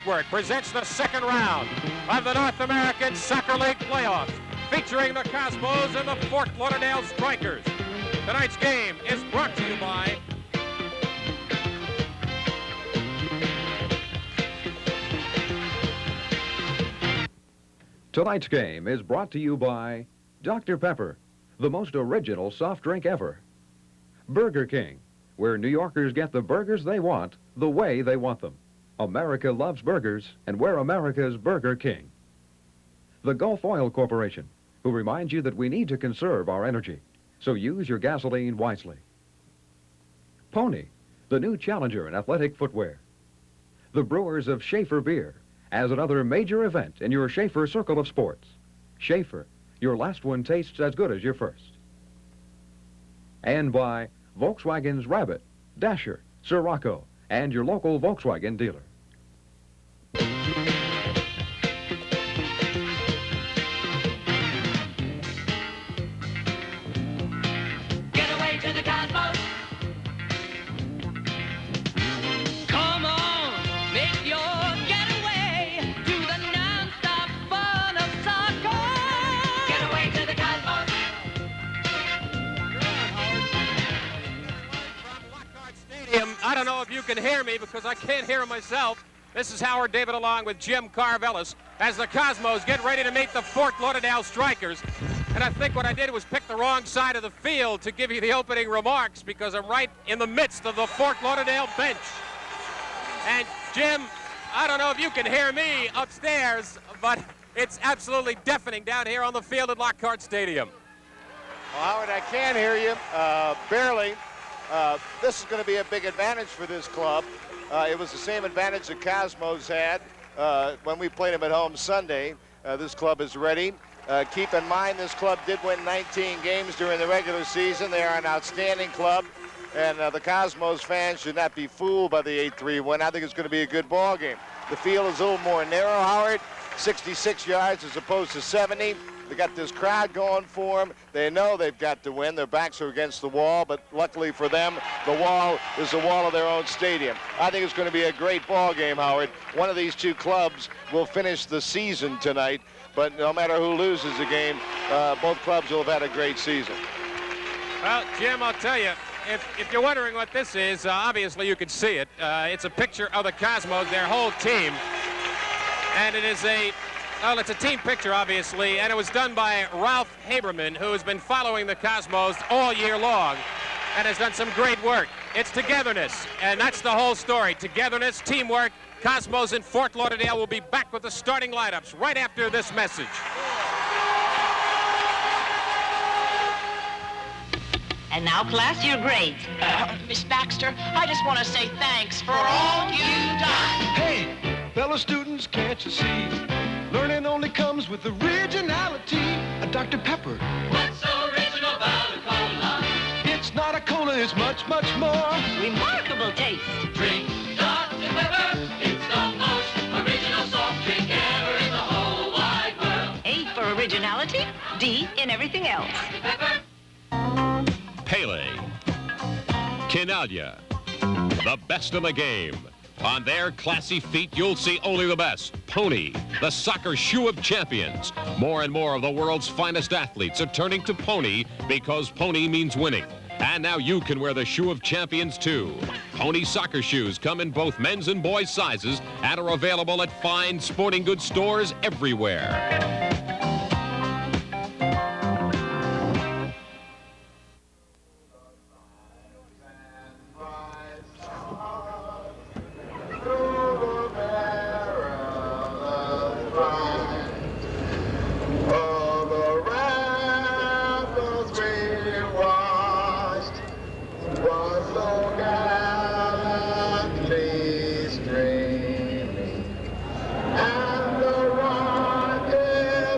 Network presents the second round of the North American Soccer League Playoffs, featuring the Cosmos and the Fort Lauderdale Strikers. Tonight's game is brought to you by Tonight's game is brought to you by Dr. Pepper, the most original soft drink ever. Burger King, where New Yorkers get the burgers they want, the way they want them. America loves burgers, and we're America's Burger King. The Gulf Oil Corporation, who reminds you that we need to conserve our energy, so use your gasoline wisely. Pony, the new challenger in athletic footwear. The brewers of Schaefer Beer, as another major event in your Schaefer Circle of Sports. Schaefer, your last one tastes as good as your first. And by Volkswagen's Rabbit, Dasher, Sirocco, and your local Volkswagen dealer. Get away to the Cosmos. Come on, make your getaway to the non-stop fun of soccer. Get away to the Cosmos. From Lockhart Stadium. I don't know if you can hear me because I can't hear myself. This is Howard David along with Jim Carvelis as the Cosmos get ready to meet the Fort Lauderdale Strikers. And I think what I did was pick the wrong side of the field to give you the opening remarks because I'm right in the midst of the Fort Lauderdale bench. And Jim, I don't know if you can hear me upstairs, but it's absolutely deafening down here on the field at Lockhart Stadium. Well, Howard, I can hear you, barely. This is going to be a big advantage for this club. It was the same advantage the Cosmos had when we played them at home Sunday. This club is ready. Keep in mind, this club did win 19 games during the regular season. They are an outstanding club, and the Cosmos fans should not be fooled by the 8-3 win. I think it's going to be a good ball game. The field is a little more narrow, Howard, 66 yards as opposed to 70. They got this crowd going for them. They know they've got to win. Their backs are against the wall, but luckily for them, the wall is the wall of their own stadium. I think it's going to be a great ball game, Howard. One of these two clubs will finish the season tonight, but no matter who loses the game, both clubs will have had a great season. Well, Jim, I'll tell you, if you're wondering what this is, obviously you can see it. It's a picture of the Cosmos, their whole team, and it is it's a team picture, obviously, and it was done by Ralph Haberman, who has been following the Cosmos all year long and has done some great work. It's togetherness, and that's the whole story. Togetherness, teamwork. Cosmos in Fort Lauderdale will be back with the starting lineups right after this message. And now, class, your grades. Miss Baxter, I just want to say thanks for all you've done. Hey, fellow students, can't you see? Learning only comes with originality. A Dr. Pepper. What's so original about a cola? It's not a cola, it's much, much more. Remarkable taste. Drink Dr. Pepper. It's the most original soft drink ever in the whole wide world. A for originality, D in everything else. Dr. Pepper. Pele, Chinaglia, the best in the game. On their classy feet, you'll see only the best. Pony, the soccer shoe of champions. More and more of the world's finest athletes are turning to Pony because Pony means winning. And now you can wear the shoe of champions, too. Pony soccer shoes come in both men's and boys' sizes and are available at fine sporting goods stores everywhere. And the rocket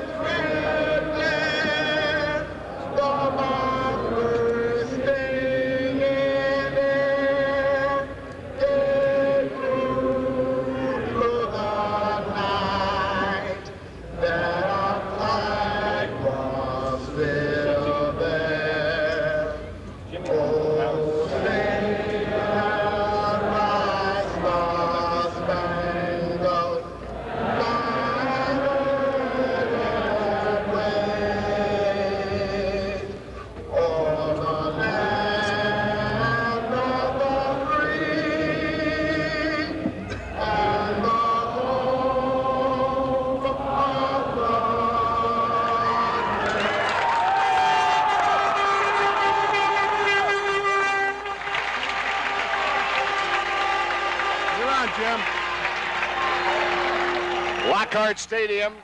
Lockhart Stadium,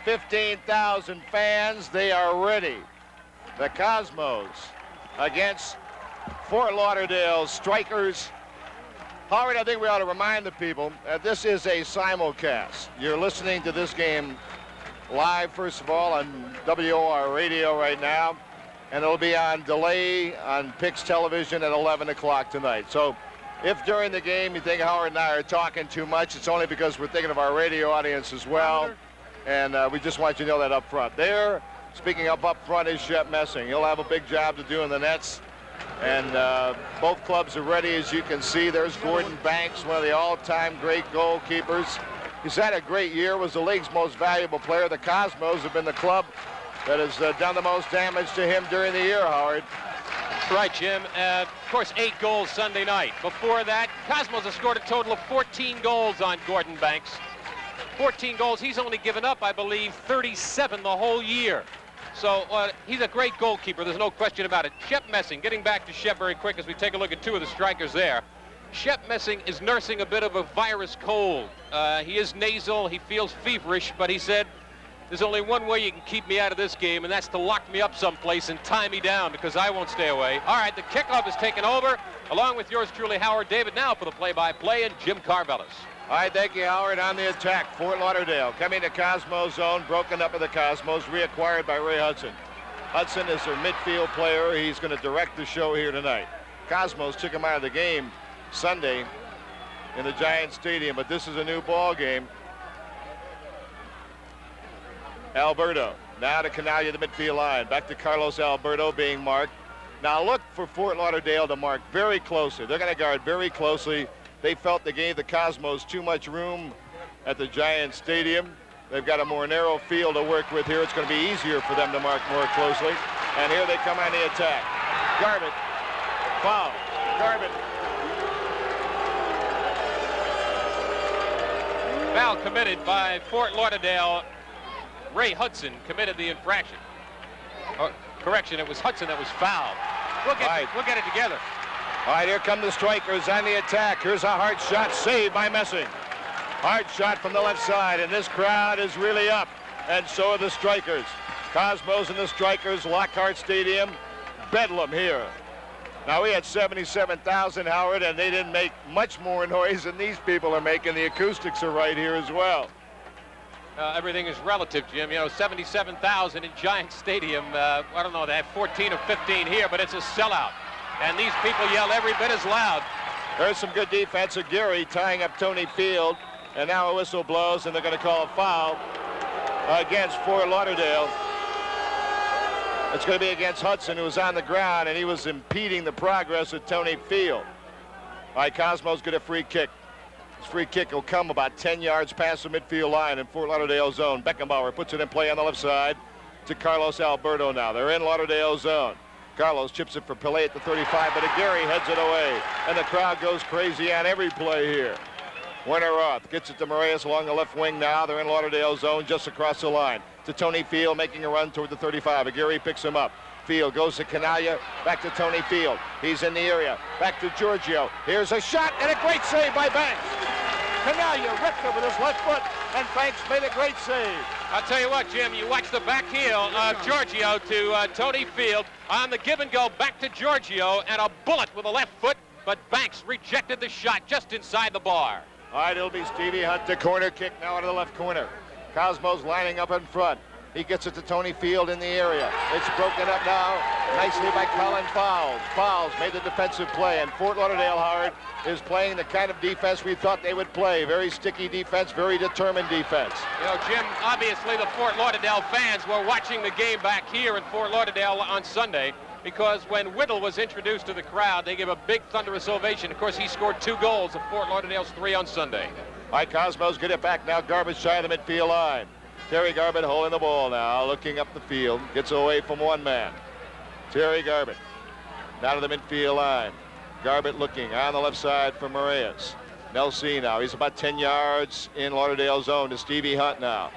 15,000 fans. They are ready. The Cosmos against Fort Lauderdale Strikers. Howard, I think we ought to remind the people that this is a simulcast. You're listening to this game live, first of all, on WOR radio right now, and it'll be on delay on Pix Television at 11 o'clock tonight. So if during the game you think Howard and I are talking too much, it's only because we're thinking of our radio audience as well, and we just want you to know that up front. There, speaking of up front, is Shep Messing. He'll have a big job to do in the nets. And both clubs are ready, as you can see. There's Gordon Banks, one of the all-time great goalkeepers. He's had a great year, was the league's most valuable player. The Cosmos have been the club that has done the most damage to him during the year, Howard. Right, Jim. Of course, 8 goals Sunday night. Before that, Cosmos have scored a total of 14 goals on Gordon Banks. 14 goals. He's only given up, I believe, 37 the whole year. So he's a great goalkeeper. There's no question about it. Shep Messing, getting back to Shep very quick as we take a look at 2 of the strikers there. Shep Messing is nursing a bit of a virus cold. He is nasal. He feels feverish, but he said, there's only one way you can keep me out of this game, and that's to lock me up someplace and tie me down, because I won't stay away. All right, the kickoff is taken over, along with yours truly, Howard David, now for the play-by-play, and Jim Carvelis. All right, thank you, Howard. On the attack, Fort Lauderdale coming to Cosmos zone, broken up in the Cosmos, reacquired by Ray Hudson. Hudson is their midfield player. He's going to direct the show here tonight. Cosmos took him out of the game Sunday in the Giant Stadium, but this is a new ball game. Alberto, now to Chinaglia, the midfield line. Back to Carlos Alberto being marked. Now look for Fort Lauderdale to mark very closely. They're going to guard very closely. They felt they gave the Cosmos too much room at the Giant Stadium. They've got a more narrow field to work with here. It's going to be easier for them to mark more closely. And here they come on the attack. Garbett, foul, Garbett. Foul committed by Fort Lauderdale. Ray Hudson committed the infraction. Correction, it was Hudson that was fouled. We'll get it together. All right, here come the strikers on the attack. Here's a hard shot saved by Messing. Hard shot from the left side, and this crowd is really up, and so are the strikers. Cosmos and the strikers, Lockhart Stadium, bedlam here. Now, we had 77,000, Howard, and they didn't make much more noise than these people are making. The acoustics are right here as well. Everything is relative, Jim. You know, 77,000 in Giant Stadium. I don't know, they have 14 or 15 here, but it's a sellout. And these people yell every bit as loud. There's some good defense of Gary tying up Tony Field. And now a whistle blows, and they're going to call a foul against Fort Lauderdale. It's going to be against Hudson, who was on the ground, and he was impeding the progress of Tony Field. All right, Cosmos get a free kick. This free kick will come about 10 yards past the midfield line in Fort Lauderdale zone. Beckenbauer puts it in play on the left side to Carlos Alberto now. They're in Lauderdale zone. Carlos chips it for Pele at the 35, but Aguirre heads it away, and the crowd goes crazy on every play here. Werner Roth gets it to Moraes along the left wing now. They're in Lauderdale zone just across the line. To Tony Field making a run toward the 35. Aguirre picks him up. Field goes to Chinaglia, back to Tony Field. He's in the area. Back to Giorgio. Here's a shot and a great save by Banks. Chinaglia ripped it with his left foot, and Banks made a great save. I'll tell you what, Jim, you watch the back heel of Giorgio to Tony Field. On the give and go, back to Giorgio, and a bullet with the left foot, but Banks rejected the shot just inside the bar. All right, it'll be Stevie Hunt, the corner kick now out of the left corner. Cosmos lining up in front. He gets it to Tony Field in the area. It's broken up now nicely by Colin Fowles. Fowles made the defensive play, and Fort Lauderdale, Howard, is playing the kind of defense we thought they would play. Very sticky defense, very determined defense. You know, Jim, obviously the Fort Lauderdale fans were watching the game back here in Fort Lauderdale on Sunday, because when Whittle was introduced to the crowd, they gave a big thunderous ovation. Of course, he scored 2 goals of Fort Lauderdale's 3 on Sunday. All right, Cosmos get it back now. Garbett shy of the midfield line. Terry Garbett holding the ball now, looking up the field. Gets away from one man. Terry Garbett down to the midfield line. Garbett looking on the left side for Moraes. Nelson now. He's about 10 yards in Lauderdale zone to Stevie Hunt now.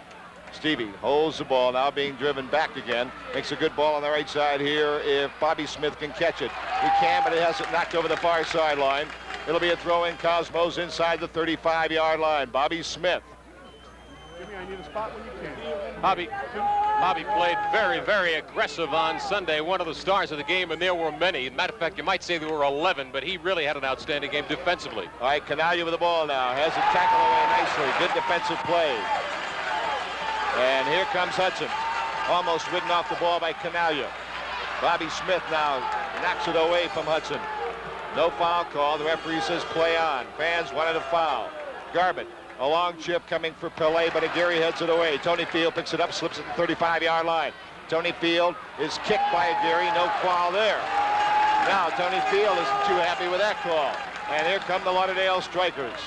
Stevie holds the ball now, being driven back again. Makes a good ball on the right side here if Bobby Smith can catch it. He can, but it has it knocked over the far sideline. It'll be a throw in. Cosmos inside the 35-yard line. Bobby Smith Bobby played very, very aggressive on Sunday, one of the stars of the game, and there were many. Matter of fact, you might say there were 11, but he really had an outstanding game defensively. All right, Chinaglia with the ball now. Has it tackled away nicely. Good defensive play. And here comes Hudson. Almost ridden off the ball by Chinaglia. Bobby Smith now knocks it away from Hudson. No foul call. The referee says play on. Fans wanted a foul. Garbutt, a long chip coming for Pele, but Aguirre heads it away. Tony Field picks it up, slips it to the 35-yard line. Tony Field is kicked by Aguirre. No foul there. Now Tony Field isn't too happy with that call. And here come the Lauderdale Strikers.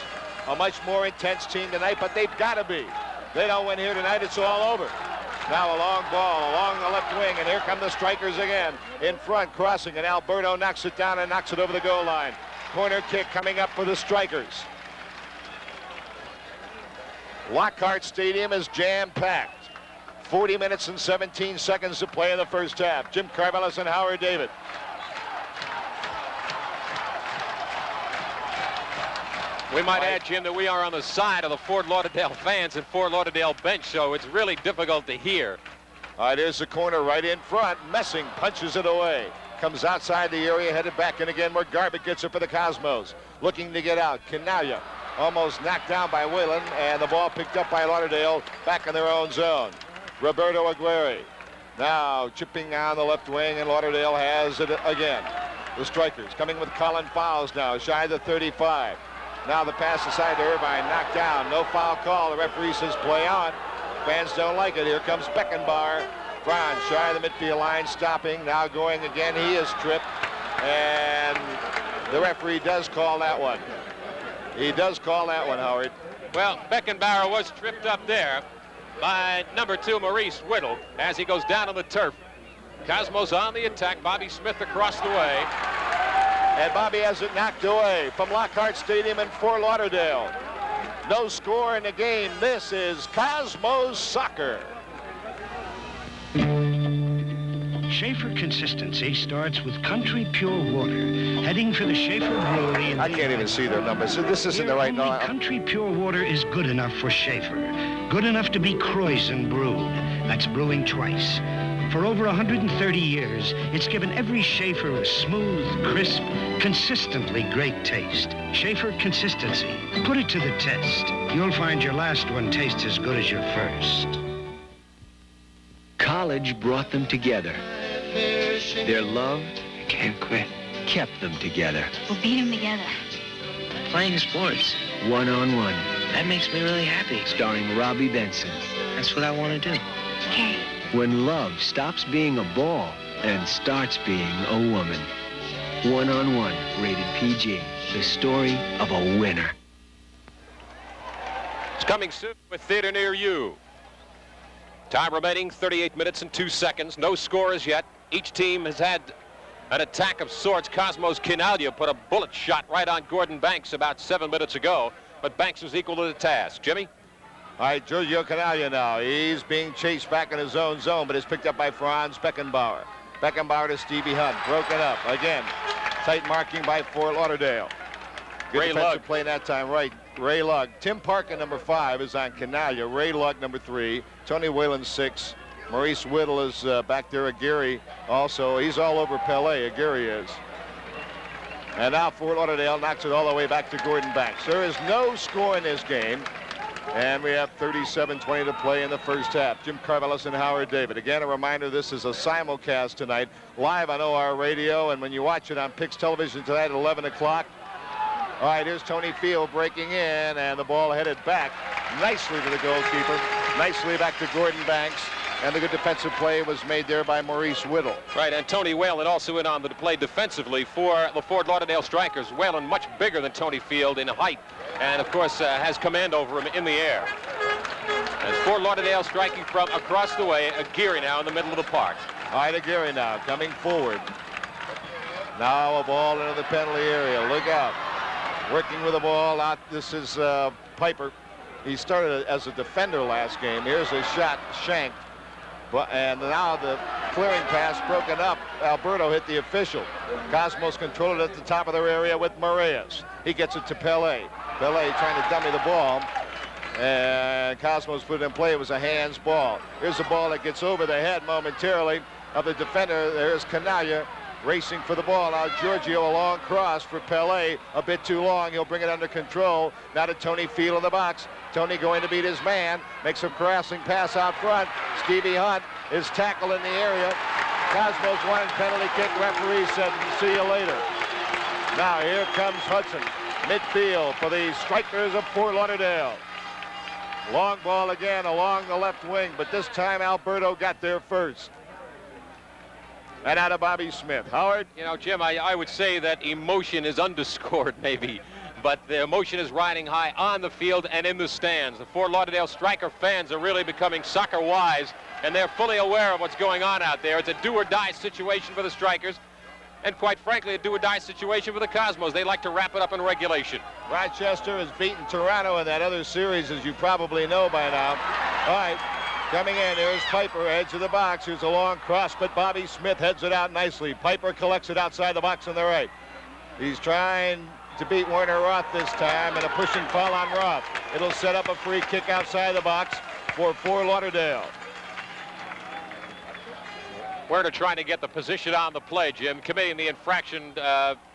A much more intense team tonight, but they've got to be. They don't win here tonight, it's all over. Now a long ball along the left wing, and here come the Strikers again. In front, crossing, and Alberto knocks it down and knocks it over the goal line. Corner kick coming up for the Strikers. Lockhart Stadium is jam-packed. 40 minutes and 17 seconds to play in the first half. Jim Carvelis and Howard David. We might add, Jim, that we are on the side of the Fort Lauderdale fans and Fort Lauderdale bench, so it's really difficult to hear. All right, here's the corner right in front. Messing punches it away. Comes outside the area, headed back in again where Garbutt gets it for the Cosmos. Looking to get out. Chinaglia almost knocked down by Whalen, and the ball picked up by Lauderdale back in their own zone. Roberto Aguirre now chipping on the left wing, and Lauderdale has it again. The Strikers coming with Colin Fowles now, shy of the 35. Now the pass aside to Irvine, knocked down. No foul call. The referee says play on. Fans don't like it. Here comes Beckenbauer. Franz shy of the midfield line, stopping. Now going again. He is tripped. And the referee does call that one. He does call that one, Howard. Well, Beckenbauer was tripped up there by number 2, Maurice Whittle, as he goes down on the turf. Cosmos on the attack. Bobby Smith across the way. And Bobby has it knocked away from Lockhart Stadium in Fort Lauderdale. No score in the game. This is Cosmos Soccer. Schaefer consistency starts with Country Pure Water. Heading for the Schaefer Brewery. I can't even see their numbers. This isn't the right number. Country Pure Water is good enough for Schaefer. Good enough to be Kreuzen brewed. That's brewing twice. For over 130 years, it's given every Schaefer a smooth, crisp, consistently great taste. Schaefer consistency. Put it to the test. You'll find your last one tastes as good as your first. College brought them together. Their love, can't quit, kept them together. We'll beat them together. Playing sports, one-on-one. That makes me really happy. Starring Robbie Benson. That's what I want to do. Okay. When love stops being a ball and starts being a woman. One-on-one, rated PG. The story of a winner. It's coming soon with theater near you. Time remaining 38 minutes and 2 seconds. No scores yet. Each team has had an attack of sorts. Cosmos Chinaglia put a bullet shot right on Gordon Banks about 7 minutes ago, but Banks was equal to the task. Jimmy? All right, Giorgio Chinaglia now. He's being chased back in his own zone, but is picked up by Franz Beckenbauer. Beckenbauer to Stevie Hunt. Broken up. Again, tight marking by Fort Lauderdale. Good Ray defensive Lugg. play that time, right. Ray Lugg. Tim Parker, number 5, is on Chinaglia. Ray Lugg, number 3. Tony Whalen, 6. Maurice Whittle is back there. Aguirre also. He's all over Pele. Aguirre is. And now Fort Lauderdale knocks it all the way back to Gordon Banks. There is no score in this game. And we have 37-20 to play in the first half. Jim Carvelis and Howard David. Again, a reminder, this is a simulcast tonight, live on OR Radio, and when you watch it on Pix Television tonight at 11 o'clock. All right, here's Tony Field breaking in, and the ball headed back nicely to the goalkeeper. Nicely back to Gordon Banks. And the good defensive play was made there by Maurice Whittle. Right, and Tony Whalen also in on the play defensively for the Fort Lauderdale Strikers. Whalen much bigger than Tony Field in height, and of course has command over him in the air. As Fort Lauderdale striking from across the way, Aguirre now in the middle of the park. All right, Aguirre now coming forward. Now a ball into the penalty area. Look out. Working with the ball out. This is Piper. He started as a defender last game. Here's a shot shanked. And now the clearing pass broken up. Alberto hit the official. Cosmos controlled it at the top of their area with Moraes. He gets it to Pele. Pele trying to dummy the ball. And and Cosmos put it in play. It was a hands ball. Here's a ball that gets over the head momentarily of the defender. There's Chinaglia racing for the ball. Now Giorgio, a long cross for Pele, a bit too long. He'll bring it under control. Now to Tony Field in the box. Tony going to beat his man, makes a crossing pass out front. Stevie Hunt is tackled in the area. Cosmos wanted penalty kick. Referee said, see you later. Now here comes Hudson, midfield for the Strikers of Fort Lauderdale. Long ball again along the left wing, but this time Alberto got there first. And out of Bobby Smith. Howard? You know, Jim, I would say that emotion is underscored maybe, but the emotion is riding high on the field and in the stands. The Fort Lauderdale Striker fans are really becoming soccer wise, and they're fully aware of what's going on out there. It's a do-or-die situation for the Strikers, and quite frankly, a do-or-die situation for the Cosmos. They like to wrap it up in regulation. Rochester has beaten Toronto in that other series, as you probably know by now. All right, coming in, there's Piper, edge of the box. Here's a long cross, but Bobby Smith heads it out nicely. Piper collects it outside the box on the right. He's trying to beat Werner Roth this time, and a pushing foul on Roth. It'll set up a free kick outside the box for Fort Lauderdale. Werner trying to get the position on the play, Jim, committing the infraction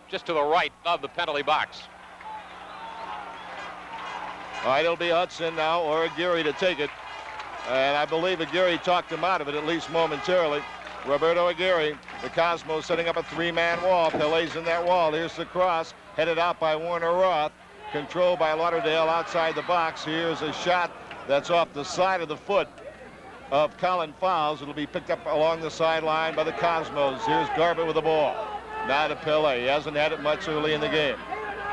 just to the right of the penalty box. All right, it'll be Hudson now or Aguirre to take it. And I believe Aguirre talked him out of it, at least momentarily. Roberto Aguirre, the Cosmos setting up a three-man wall. Pele's in that wall. Here's the cross, headed out by Werner Roth. Controlled by Lauderdale outside the box. Here's a shot that's off the side of the foot of Colin Fowles. It'll be picked up along the sideline by the Cosmos. Here's Garbutt with the ball. Now to Pele. He hasn't had it much early in the game.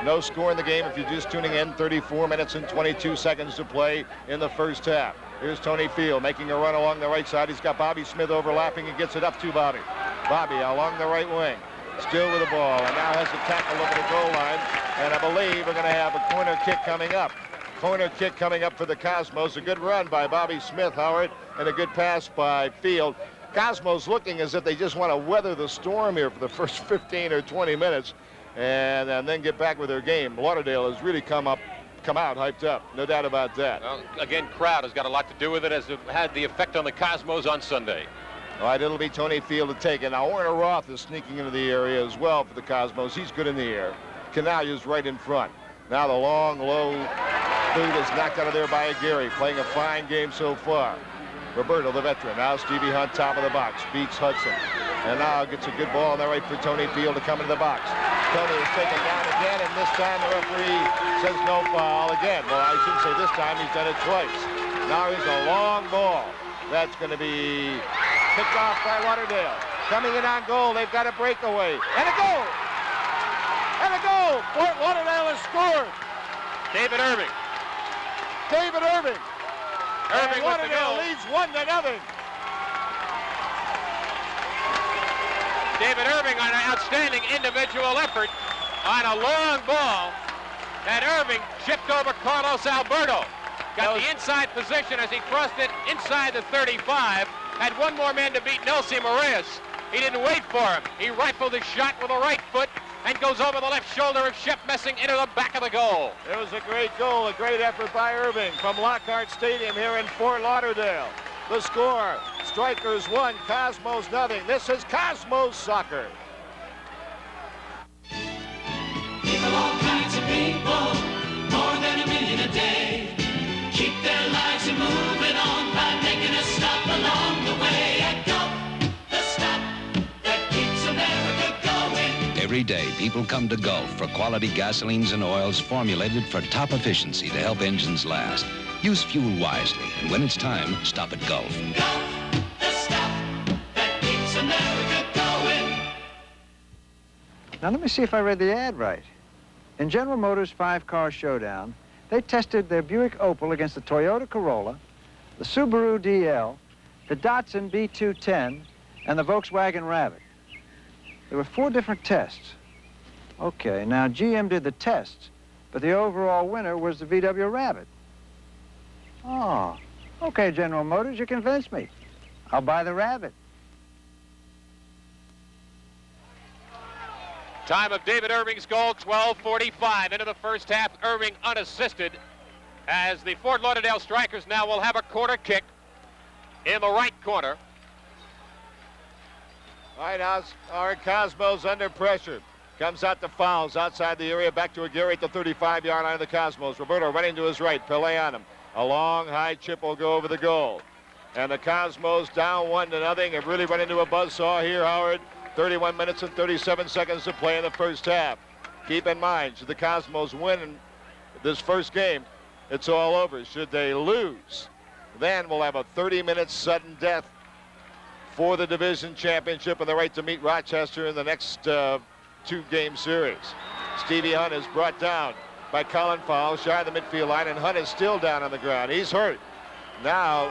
No score in the game if you're just tuning in. 34 minutes and 22 seconds to play in the first half. Here's Tony Field making a run along the right side. He's got Bobby Smith overlapping and gets it up to Bobby. Bobby along the right wing. Still with the ball and now has a tackle over the goal line. And I believe we're going to have a corner kick coming up. Corner kick coming up for the Cosmos. A good run by Bobby Smith, Howard, and a good pass by Field. Cosmos looking as if they just want to weather the storm here for the first 15 or 20 minutes and then get back with their game. Lauderdale has really come out hyped up, no doubt about that. Well, again, crowd has got a lot to do with it, as it had the effect on the Cosmos on Sunday. All right, it'll be Tony Field to take it. Now, Werner Roth is sneaking into the area as well for the Cosmos. He's good in the air. Canaglia's right in front. Now the long, low boot is knocked out of there by Aguirre, playing a fine game so far. Roberto, the veteran. Now Stevie Hunt, top of the box, beats Hudson. And now gets a good ball on the right for Tony Field to come into the box. Tony is taken down again, and this time the referee says no foul again. Well, I shouldn't say this time, he's done it twice. Now here's a long ball. That's going to be picked off by Lauderdale. Coming in on goal, they've got a breakaway. And a goal! And a goal! Fort Lauderdale has scored! David Irving. David Irving. Irving with the goal. Leads 1-0. David Irving on an outstanding individual effort on a long ball that Irving chipped over Carlos Alberto. Got the inside position as he crossed it inside the 35. Had one more man to beat, Nelson Marias. He didn't wait for him. He rifled his shot with the right foot and goes over the left shoulder of Shep Messing into the back of the goal. It was a great goal, a great effort by Irving from Lockhart Stadium here in Fort Lauderdale. The score, Strikers 1, Cosmos 0. This is Cosmos Soccer. People, all kinds of people, more than 1 million a day, keep their lives moving on by making a stop along the way at Gulf, the stop that keeps America going. Every day, people come to Gulf for quality gasolines and oils formulated for top efficiency to help engines last. Use fuel wisely, and when it's time, stop at Gulf. Gulf, the stop that keeps America going. Now, let me see if I read the ad right. In General Motors' 5-car showdown, they tested their Buick Opal against the Toyota Corolla, the Subaru DL, the Datsun B210, and the Volkswagen Rabbit. There were 4 different tests. Okay, now GM did the tests, but the overall winner was the VW Rabbit. Oh, okay, General Motors, you convinced me. I'll buy the Rabbit. Time of David Irving's goal, 12:45 into the first half. Irving unassisted. as the Fort Lauderdale Strikers now will have a corner kick in the right corner. All right, now our Cosmos under pressure. Comes out to fouls outside the area. Back to Aguirre at the 35-yard line of the Cosmos. Roberto running to his right. Pele on him. A long, high chip will go over the goal. And the Cosmos down 1-0. Have really run into a buzzsaw here, Howard. 31 minutes and 37 seconds to play in the first half. Keep in mind, should the Cosmos win this first game, it's all over. Should they lose, then we'll have a 30-minute sudden death for the division championship and the right to meet Rochester in the next two-game series. Stevie Hunt is brought down by Colin Fowle, shy of the midfield line, and Hunt is still down on the ground. He's hurt. Now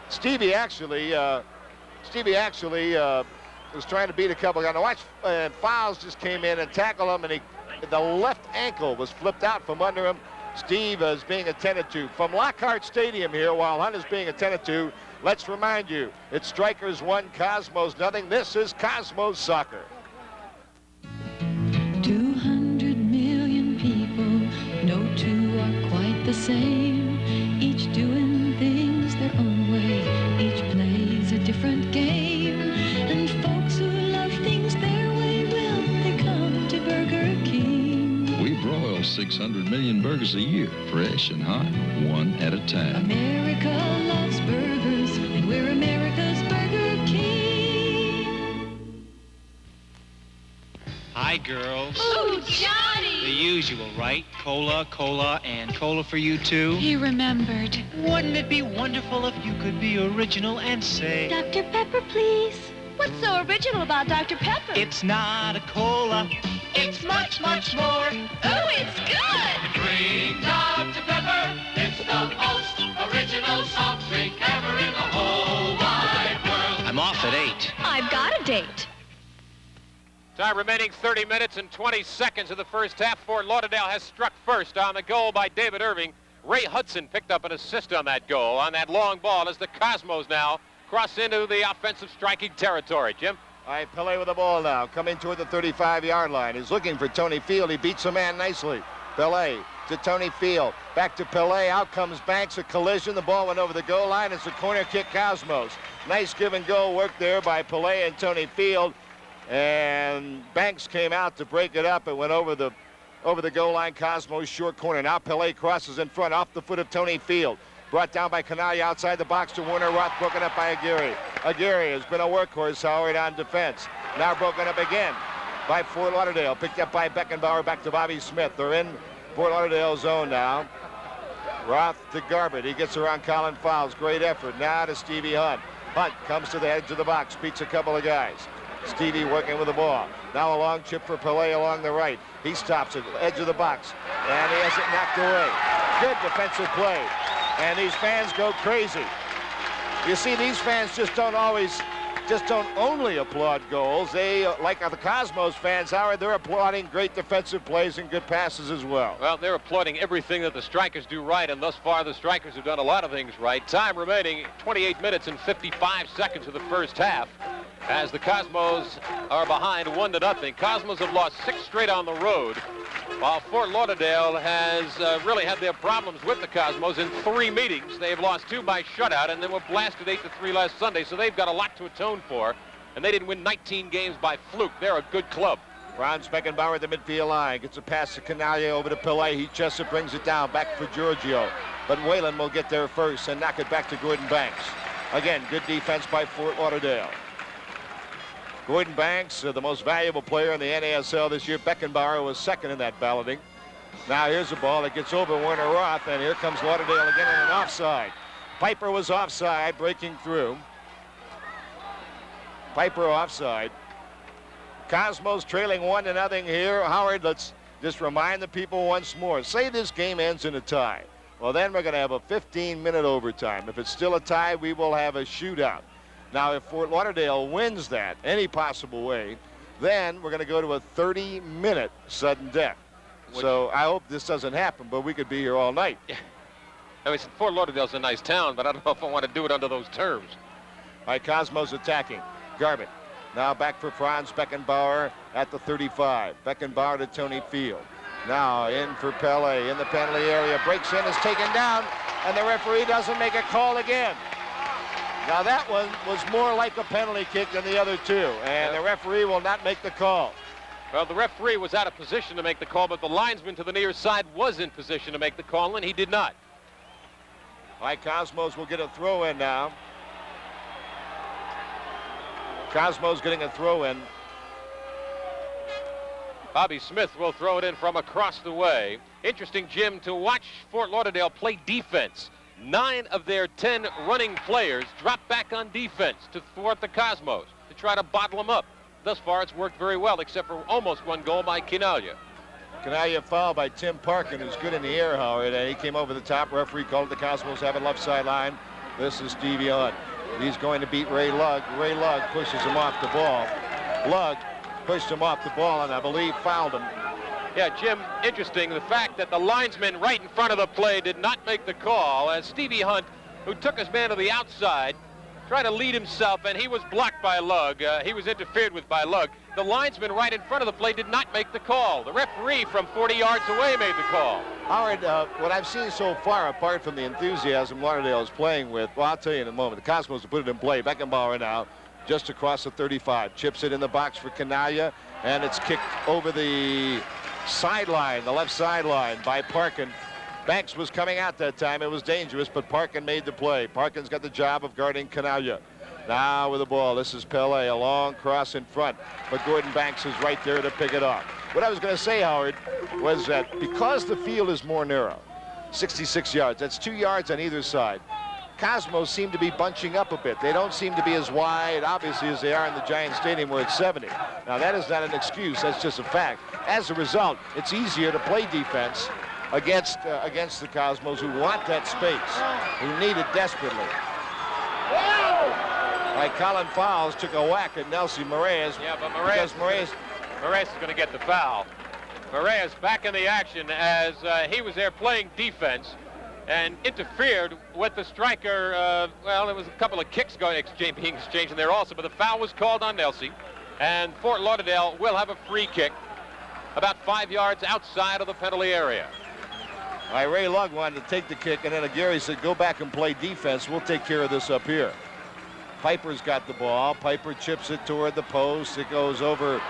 Stevie actually was trying to beat a couple guys. Now watch, Fowles just came in and tackled him, and the left ankle was flipped out from under him. Steve is being attended to from Lockhart Stadium here while Hunt is being attended to. Let's remind you, it's Strikers 1, Cosmos nothing. This is Cosmos Soccer. 200 million people, no two are quite the same, each doing things their own way, each plays a different game, and folks who love things their way, will they come to Burger King? We broil 600 million burgers a year, fresh and hot, one at a time. America loves burgers, and we're America's Burger King. Hi, girls. Ooh, Johnny! The usual, right? Cola, cola, and cola for you, too. He remembered. Wouldn't it be wonderful if you could be original and say... Dr. Pepper, please. What's so original about Dr. Pepper? It's not a cola. It's much, much more. Oh, it's good! Drink Dr. Pepper. It's the most original soft drink ever in the whole wide world. I'm off at 8. I've got a date. Time remaining 30 minutes and 20 seconds of the first half. Fort Lauderdale has struck first on the goal by David Irving. Ray Hudson picked up an assist on that goal, on that long ball, as the Cosmos now cross into the offensive striking territory. Jim? All right, Pele with the ball now, coming toward the 35-yard line. He's looking for Tony Field. He beats a man nicely. Pele to Tony Field. Back to Pele. Out comes Banks. A collision. The ball went over the goal line. It's a corner kick, Cosmos. Nice give and go work there by Pele and Tony Field. And Banks came out to break it up. It went over the goal line. Cosmos short corner. Now Pele crosses in front off the foot of Tony Field. Brought down by Chinaglia outside the box to Warner Roth. Broken up by Aguirre. Aguirre has been a workhorse, Howard, on defense. Now broken up again by Fort Lauderdale. Picked up by Beckenbauer. Back to Bobby Smith. They're in Fort Lauderdale zone now. Roth to Garbett. He gets around Colin Fowles. Great effort. Now to Stevie Hunt. Hunt comes to the edge of the box. Beats a couple of guys. Stevie working with the ball. Now a long chip for Pele along the right. He stops at the edge of the box. And he has it knocked away. Good defensive play. And these fans go crazy. You see, these fans just don't only applaud goals. They, like the Cosmos fans, Howard, they're applauding great defensive plays and good passes as well. Well, they're applauding everything that the Strikers do right, and thus far the Strikers have done a lot of things right. Time remaining 28 minutes and 55 seconds of the first half, as the Cosmos are behind 1-0. Cosmos have lost 6 straight on the road, while Fort Lauderdale has really had their problems with the Cosmos in 3 meetings. They've lost 2 by shutout and then were blasted 8-3 last Sunday, so they've got a lot to atone for. And they didn't win 19 games by fluke. They're a good club. Franz Beckenbauer at the midfield line. Gets a pass to Chinaglia over to Pele. He Jessup brings it down back for Giorgio. But Whalen will get there first and knock it back to Gordon Banks. Again, good defense by Fort Lauderdale. Gordon Banks, the most valuable player in the NASL this year. Beckenbauer was second in that balloting. Now here's a ball that gets over Warner Roth, and here comes Lauderdale again in an offside. Piper was offside, breaking through. Piper offside. Cosmos trailing 1-0 here. Howard, let's just remind the people once more. Say this game ends in a tie. Well, then we're going to have a 15-minute overtime. If it's still a tie, we will have a shootout. Now, if Fort Lauderdale wins that any possible way, then we're going to go to a 30-minute sudden death. So I hope this doesn't happen, but we could be here all night. Yeah. I mean, Fort Lauderdale's a nice town, but I don't know if I want to do it under those terms. All right, Cosmos attacking. Garbett. Now back for Franz Beckenbauer at the 35. Beckenbauer to Tony Field. Now in for Pele in the penalty area. Breaks in, is taken down, and the referee doesn't make a call again. Now that one was more like a penalty kick than the other two, and the referee will not make the call. Well, the referee was out of position to make the call, but the linesman to the near side was in position to make the call, and he did not. Cosmos will get a throw in now. Cosmos getting a throw in. Bobby Smith will throw it in from across the way. Interesting, Jim, to watch Fort Lauderdale play defense. 9 of their 10 running players drop back on defense to thwart the Cosmos, to try to bottle them up. Thus far, it's worked very well, except for almost one goal by Chinaglia. Chinaglia fouled by Tim Parkin, who's good in the air, Howard, and he came over the top. Referee called it. The Cosmos have it left sideline. This is Stevie Hunt. He's going to beat Ray Lugg. Ray Lugg pushes him off the ball. Lugg pushed him off the ball and I believe fouled him. Yeah, Jim, interesting, the fact that the linesman right in front of the play did not make the call, as Stevie Hunt, who took his man to the outside, tried to lead himself, and he was blocked by Lugg. He was interfered with by Lugg. The linesman right in front of the play did not make the call. The referee from 40 yards away made the call. Howard, what I've seen so far, apart from the enthusiasm Lauderdale is playing with, well, I'll tell you in a moment. The Cosmos have put it in play. Beckenbauer now, just across the 35. Chips it in the box for Chinaglia, and it's kicked over the sideline, the left sideline by Parkin. Banks was coming out that time. It was dangerous, but Parkin made the play. Parkin's got the job of guarding Chinaglia. Now with the ball, this is Pele, a long cross in front, but Gordon Banks is right there to pick it off. What I was going to say, Howard, was that because the field is more narrow, 66 yards, that's 2 yards on either side, Cosmos seem to be bunching up a bit. They don't seem to be as wide, obviously, as they are in the Giant Stadium where it's 70. Now, that is not an excuse. That's just a fact. As a result, it's easier to play defense against the Cosmos, who want that space, who need it desperately. Like Colin Fowles took a whack at Nelson Moraes. Yeah, but Moraes is going to get the foul. Moraes back in the action as he was there playing defense and interfered with the striker. Well, there was a couple of kicks being exchanged in there also, but the foul was called on Nelson, and Fort Lauderdale will have a free kick about 5 yards outside of the penalty area. Ray Lugg wanted to take the kick, and then Aguirre said, go back and play defense. We'll take care of this up here. Piper's got the ball. Piper chips it toward the post. It goes over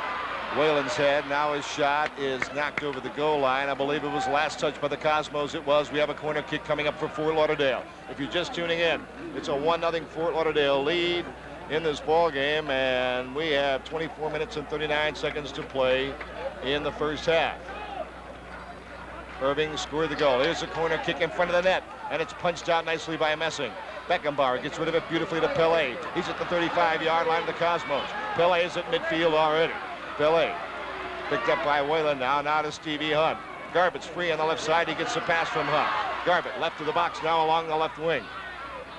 Whalen's head. Now his shot is knocked over the goal line. I believe it was last touch by the Cosmos. It was. We have a corner kick coming up for Fort Lauderdale. If you're just tuning in, it's a 1-0 Fort Lauderdale lead in this ball game, and we have 24 minutes and 39 seconds to play in the first half. Irving scored the goal. Here's a corner kick in front of the net, and it's punched out nicely by Messing. Beckenbauer gets rid of it beautifully to Pele. He's at the 35-yard line of the Cosmos. Pele is at midfield already. Pele picked up by Whalen now to Stevie Hunt. Garbett's free on the left side. He gets the pass from Hunt. Garbett left of the box now along the left wing.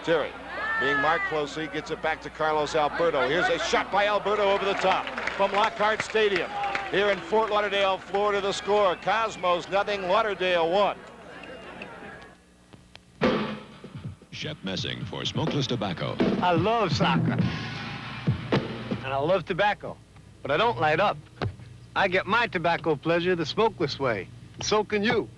Terry being marked closely, gets it back to Carlos Alberto. Here's a shot by Alberto over the top from Lockhart Stadium. Here in Fort Lauderdale, Florida, the score. Cosmos 0, Lauderdale 1. Shep Messing for Smokeless Tobacco. I love soccer. And I love tobacco. But I don't light up. I get my tobacco pleasure the smokeless way. And so can you.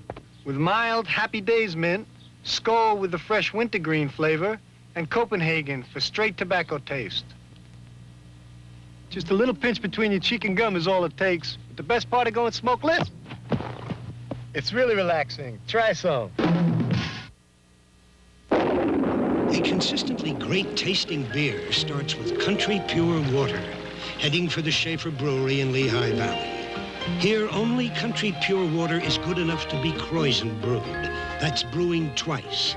With mild Happy Days mint, Skoal with the fresh wintergreen flavor, and Copenhagen for straight tobacco taste. Just a little pinch between your cheek and gum is all it takes. But the best part of going smokeless? It's really relaxing. Try some. A consistently great tasting beer starts with country pure water, heading for the Schaefer Brewery in Lehigh Valley. Here, only country pure water is good enough to be Kreuzen brewed. That's brewing twice.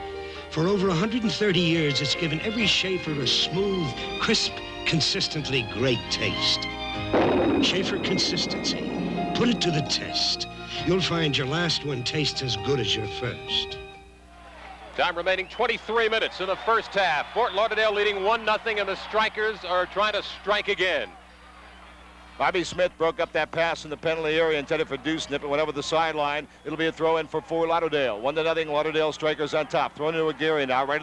For over 130 years, it's given every Schaefer a smooth, crisp, consistently great taste. Schaefer consistency. Put it to the test. You'll find your last one tastes as good as your first. Time remaining 23 minutes in the first half. Fort Lauderdale leading 1-0, and the Strikers are trying to strike again. Bobby Smith broke up that pass in the penalty area, intended for Dewsnip. It went over the sideline. It'll be a throw in for Fort Lauderdale. 1-0, Lauderdale Strikers on top. Thrown to Aguirre now, right